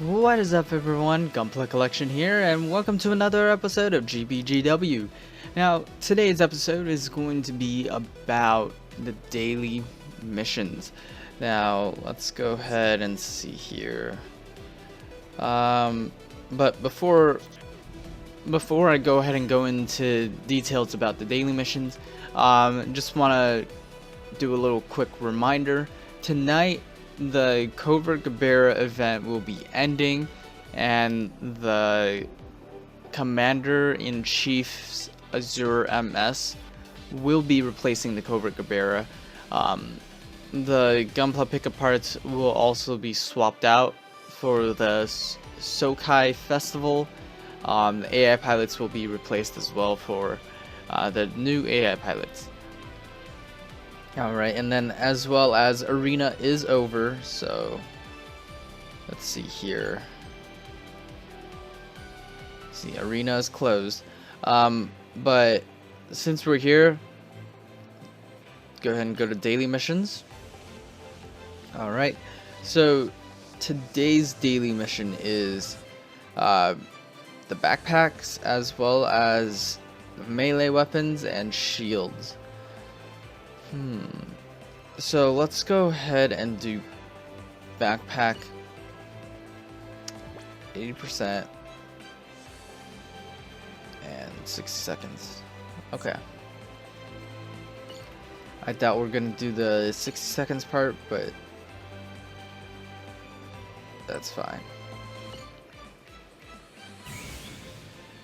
What is up everyone, Gunpla Collection here, and welcome to another episode of GBGW. Now, today's episode is going to be about the daily missions. Now, let's go ahead and see here. But before I go ahead and go into details about the daily missions, just want to do a little quick reminder. Tonight, the Covert Gabera event will be ending, and the Commander-in-Chief's Azure MS will be replacing the Covert Gabera. The Gunpla pickup parts will also be swapped out for the Sokai Festival. The AI pilots will be replaced as well for the new AI pilots. Alright, and then as well as Arena is over, so let's see here. See, Arena is closed. But since we're here, go ahead and go to daily missions. Alright, so today's daily mission is the backpacks as well as melee weapons and shields. So let's go ahead and do backpack 80% and 60 seconds. Okay. I doubt we're gonna do the 60 seconds part, but that's fine.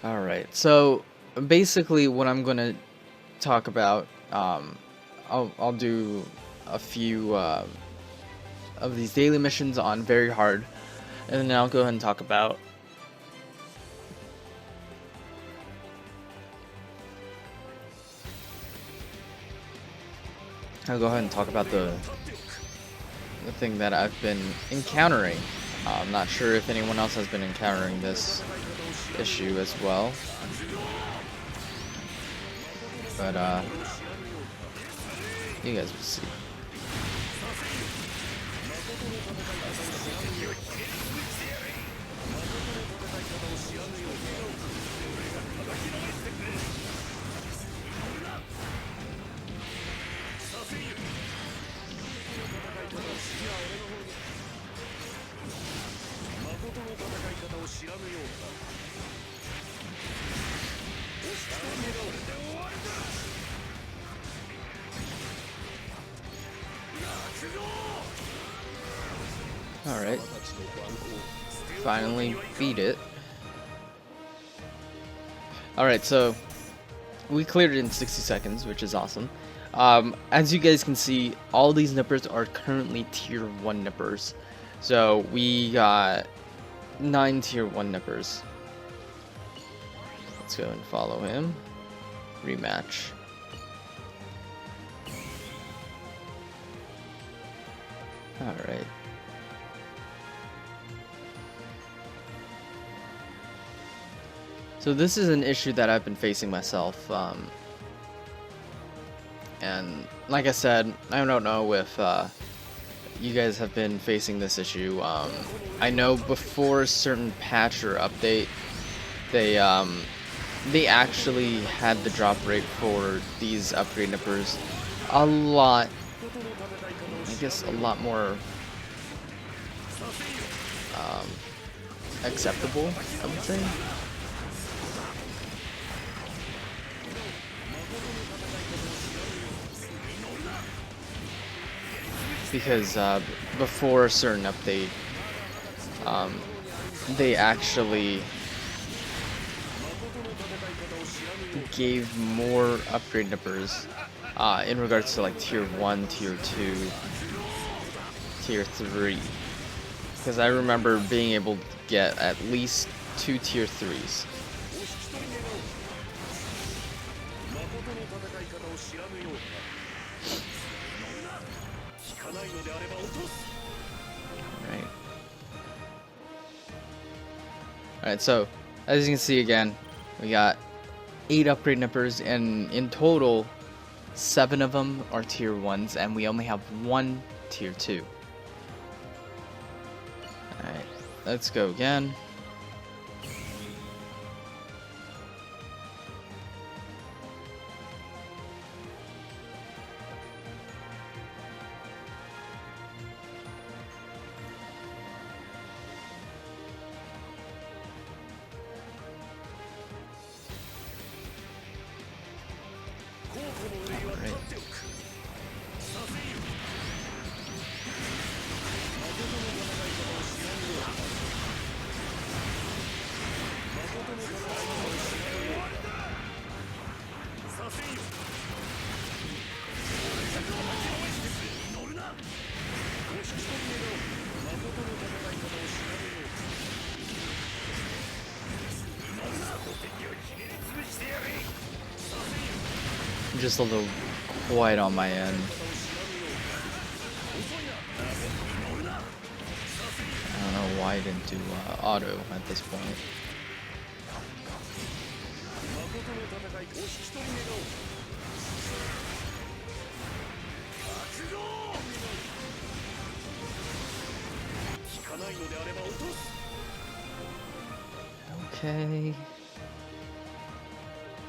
Alright, so basically what I'm gonna talk about, I'll do a few of these daily missions on very hard, and then I'll go ahead and talk about the thing that I've been encountering. I'm not sure if anyone else has been encountering this issue as well, but you guys will see. Alright, finally beat it. Alright, so we cleared it in 60 seconds, which is awesome. As you guys can see, all these nippers are currently tier 1 nippers. So we got 9 tier 1 nippers. Let's go and follow him. Rematch. Alright. So this is an issue that I've been facing myself, and like I said, I don't know if you guys have been facing this issue. I know before a certain patch or update, they actually had the drop rate for these upgrade nippers a lot, I guess, a lot more acceptable, I would say. Because before a certain update, they actually gave more upgrade nippers in regards to like tier 1, tier 2, tier 3. Because I remember being able to get at least 2 tier 3s. Alright, so as you can see again, we got 8 upgrade nippers, and in total 7 of them are tier 1s, and we only have 1 tier 2. Alright, Let's go again. Just a little quiet on my end. I don't know why I didn't do auto at this point. Okay.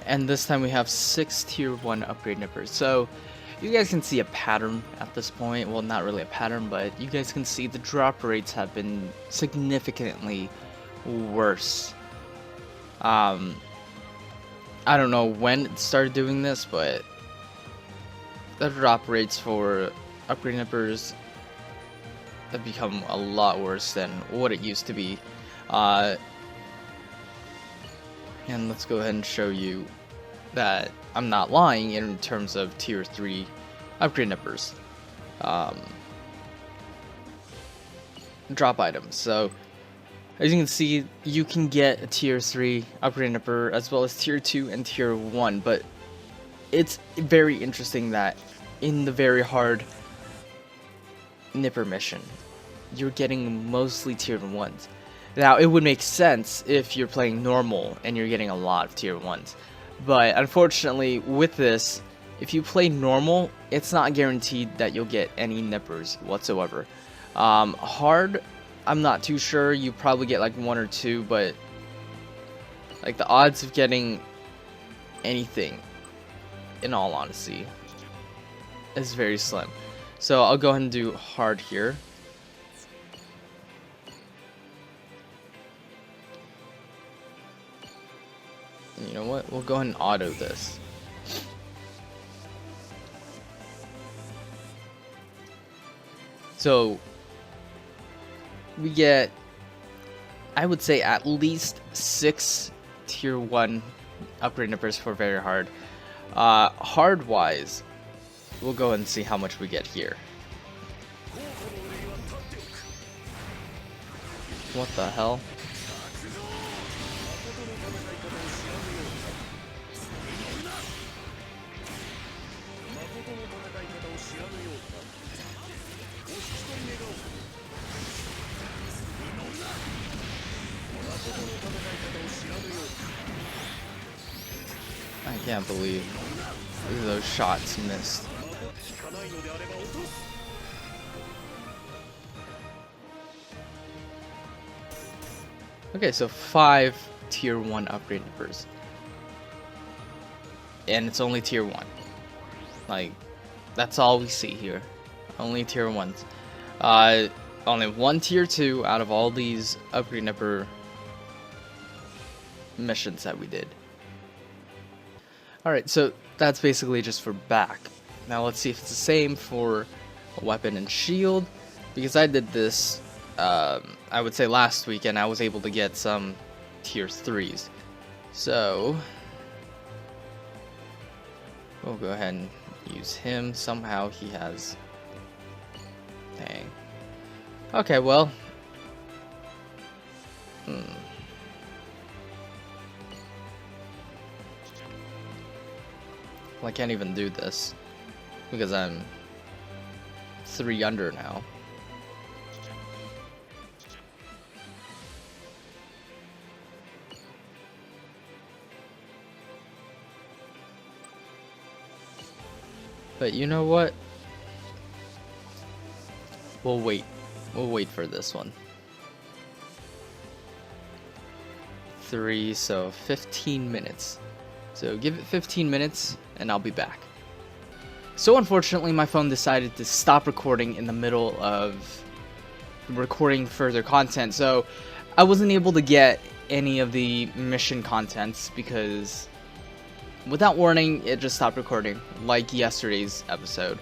And this time we have 6 tier 1 upgrade nippers. So you guys can see a pattern at this point. Well, not really a pattern, but you guys can see the drop rates have been significantly worse. I don't know when it started doing this, but the drop rates for upgrade nippers have become a lot worse than what it used to be. And let's go ahead and show you that I'm not lying in terms of tier 3 upgrade nippers. Drop items. So as you can see, you can get a tier 3 upgrade nipper as well as tier 2 and tier 1, but it's very interesting that in the very hard nipper mission, you're getting mostly tier 1s. Now, it would make sense if you're playing normal and you're getting a lot of tier 1s. But unfortunately, with this, if you play normal, it's not guaranteed that you'll get any nippers whatsoever. Hard, I'm not too sure. You probably get like 1 or 2, but like the odds of getting anything, in all honesty, is very slim. So I'll go ahead and do hard here. You know what? We'll go ahead and auto this. So we get, I would say, at least 6 tier 1 upgrade nippers for very hard. Hard wise, we'll go ahead and see how much we get here. What the hell? I can't believe those shots missed. Okay, so 5 tier 1 upgrade nippers. And it's only tier 1. Like, that's all we see here. Only tier 1s. Only 1 tier 2 out of all these upgrade nipper missions that we did. Alright, so that's basically just for back. Now let's see if it's the same for weapon and shield, because I did this, I would say last week, and I was able to get some tier 3s. So we'll go ahead and use him. Somehow he has... Dang. Okay, well... Well, I can't even do this because I'm 3 under now. But you know what? We'll wait. We'll wait for this one. 3, so 15 minutes. So give it 15 minutes and I'll be back. So unfortunately my phone decided to stop recording in the middle of recording further content, so I wasn't able to get any of the mission contents because without warning it just stopped recording, like yesterday's episode.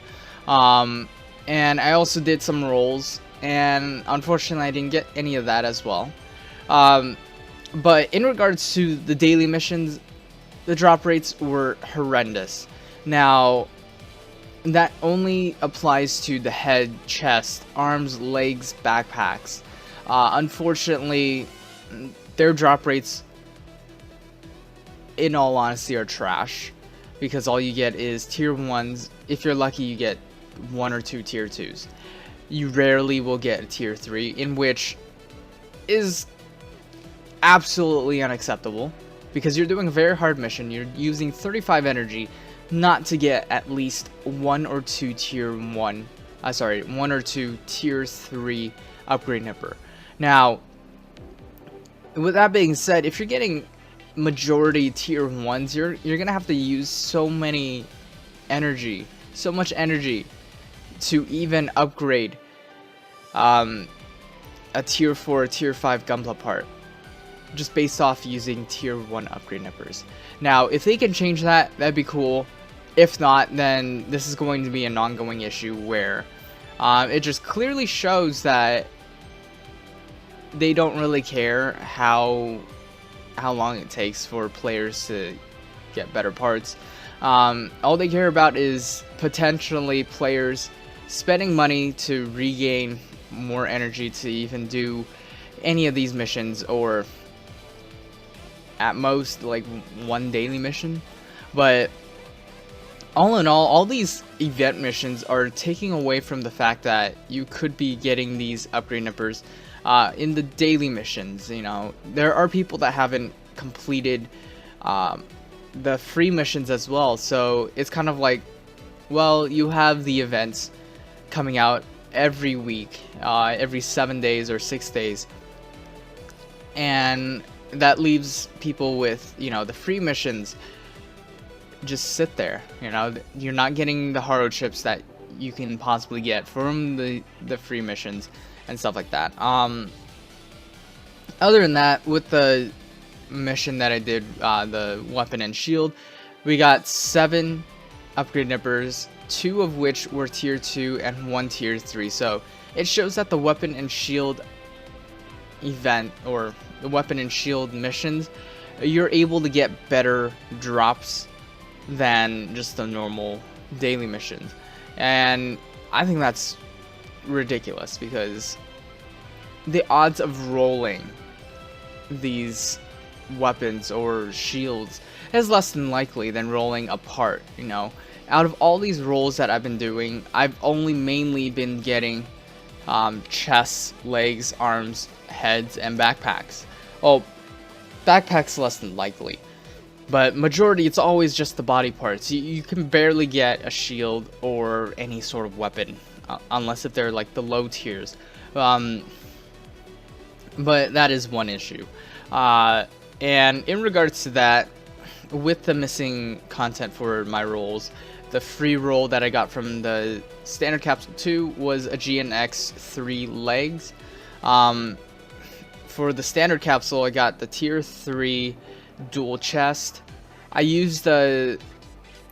And I also did some rolls, and unfortunately I didn't get any of that as well. But in regards to the daily missions, the drop rates were horrendous. Now, that only applies to the head, chest, arms, legs, backpacks. Unfortunately, their drop rates, in all honesty, are trash, because all you get is tier 1s. If you're lucky, you get 1 or 2 tier 2s. You rarely will get a tier 3, in which is absolutely unacceptable, because you're doing a very hard mission. You're using 35 energy not to get at least 1 or 2 tier 1, 1 or 2 tier 3 upgrade nipper. Now, with that being said, if you're getting majority tier 1s, you're gonna have to use so much energy to even upgrade a tier 4 or tier 5 Gunpla part, just based off using tier 1 upgrade nippers. Now, if they can change that, that'd be cool. If not, then this is going to be an ongoing issue where it just clearly shows that they don't really care how long it takes for players to get better parts. All they care about is potentially players spending money to regain more energy to even do any of these missions, or at most like 1 daily mission. But all in all these event missions are taking away from the fact that you could be getting these upgrade nippers in the daily missions. You know, there are people that haven't completed the free missions as well, so it's kind of like, well, you have the events coming out every week, every 7 days or 6 days, and that leaves people with, you know, the free missions just sit there. You know, you're not getting the haro chips that you can possibly get from the free missions and stuff like that. Other than that, with the mission that I did, the weapon and shield, we got 7 upgrade nippers, 2 of which were tier 2 and 1 tier 3. So it shows that the weapon and shield event, or the weapon and shield missions, you're able to get better drops than just the normal daily missions. And I think that's ridiculous, because the odds of rolling these weapons or shields is less than likely than rolling a part. You know, out of all these rolls that I've been doing, I've only mainly been getting chests, legs, arms, heads, and backpacks. Well, backpacks less than likely, but majority, it's always just the body parts. You can barely get a shield or any sort of weapon, unless if they're like the low tiers. But that is one issue. And in regards to that, with the missing content for my rolls, the free roll that I got from the standard capsule 2 was a GNX 3 legs. For the standard capsule, I got the tier 3 dual chest. I used the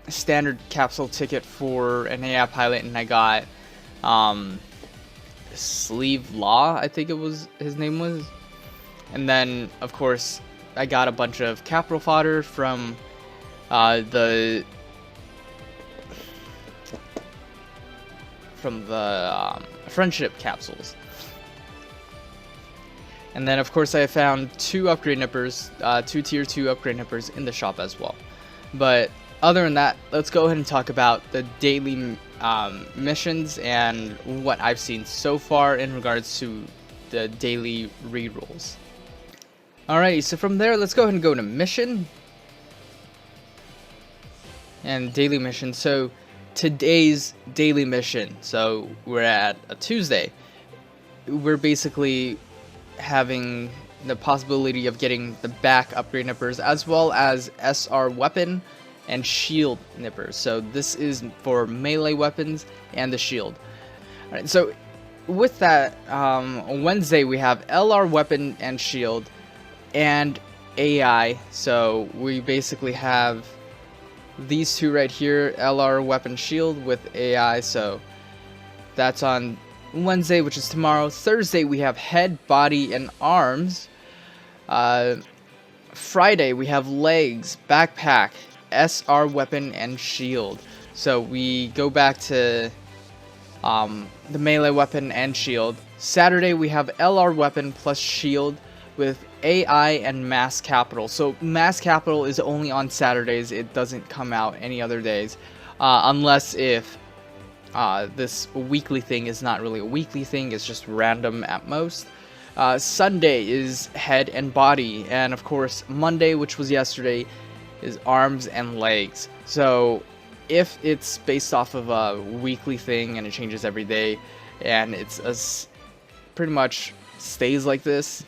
standard capsule ticket for an AI pilot, and I got Sleeve Law, I think it was his name was. And then of course I got a bunch of capital fodder from the friendship capsules. And then of course I found 2 upgrade nippers, 2 tier 2 upgrade nippers in the shop as well. But other than that, let's go ahead and talk about the daily missions and what I've seen so far in regards to the daily rerolls. Alright, so from there, let's go ahead and go to mission and daily mission. So today's daily mission, so we're at a Tuesday, we're basically having the possibility of getting the back upgrade nippers, as well as SR weapon and shield nippers. So this is for melee weapons and the shield. Alright, so with that, on Wednesday we have LR weapon and shield and AI. So we basically have these two right here, LR weapon shield with AI. So that's on Wednesday, which is tomorrow. Thursday we have head, body, and arms. Friday we have legs, backpack, SR weapon, and shield. So we go back to the melee weapon and shield. Saturday we have LR weapon plus shield with AI and mass capital. So mass capital is only on Saturdays. It doesn't come out any other days, unless if this weekly thing is not really a weekly thing, it's just random at most. Sunday is head and body, and of course Monday, which was yesterday, is arms and legs. So if it's based off of a weekly thing and it changes every day, and it's pretty much stays like this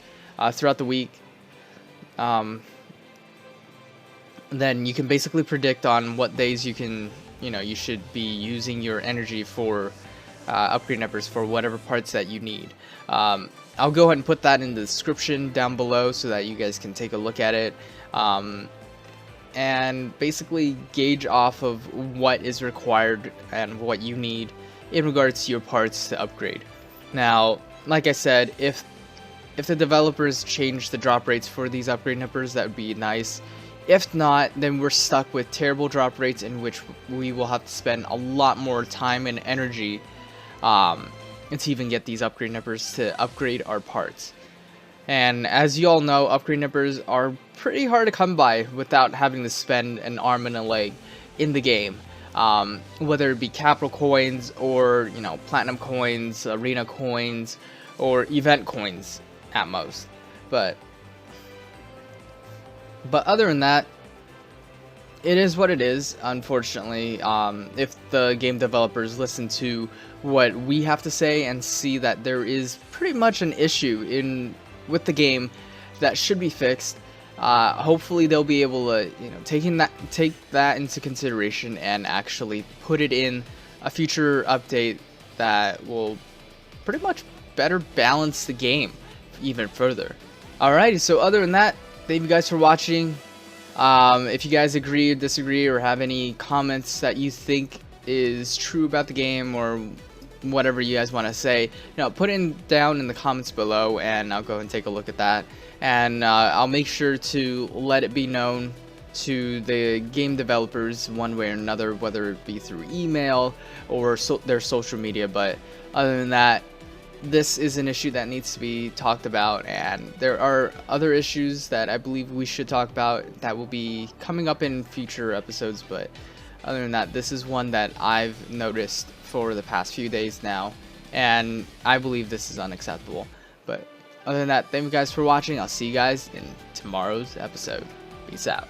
throughout the week, then you can basically predict on what days you can, you should be using your energy for upgrade nippers for whatever parts that you need. I'll go ahead and put that in the description down below so that you guys can take a look at it, and basically gauge off of what is required and what you need in regards to your parts to upgrade. Now, like I said, if the developers change the drop rates for these upgrade nippers, that would be nice. If not, then we're stuck with terrible drop rates in which we will have to spend a lot more time and energy to even get these upgrade nippers to upgrade our parts. And as you all know, upgrade nippers are pretty hard to come by without having to spend an arm and a leg in the game. Whether it be capital coins or, platinum coins, arena coins, or event coins at most. But other than that, it is what it is, unfortunately. If the game developers listen to what we have to say and see that there is pretty much an issue with the game that should be fixed, hopefully they'll be able to take that into consideration and actually put it in a future update that will pretty much better balance the game even further. Alrighty, so other than that, thank you guys for watching. If you guys agree or disagree or have any comments that you think is true about the game or whatever you guys want to say, put it down in the comments below, and I'll go and take a look at that. And I'll make sure to let it be known to the game developers one way or another, whether it be through email or their social media. But other than that, this is an issue that needs to be talked about, and there are other issues that I believe we should talk about that will be coming up in future episodes. But other than that, this is one that I've noticed for the past few days now, and I believe this is unacceptable. But other than that, thank you guys for watching. I'll see you guys in tomorrow's episode. Peace out.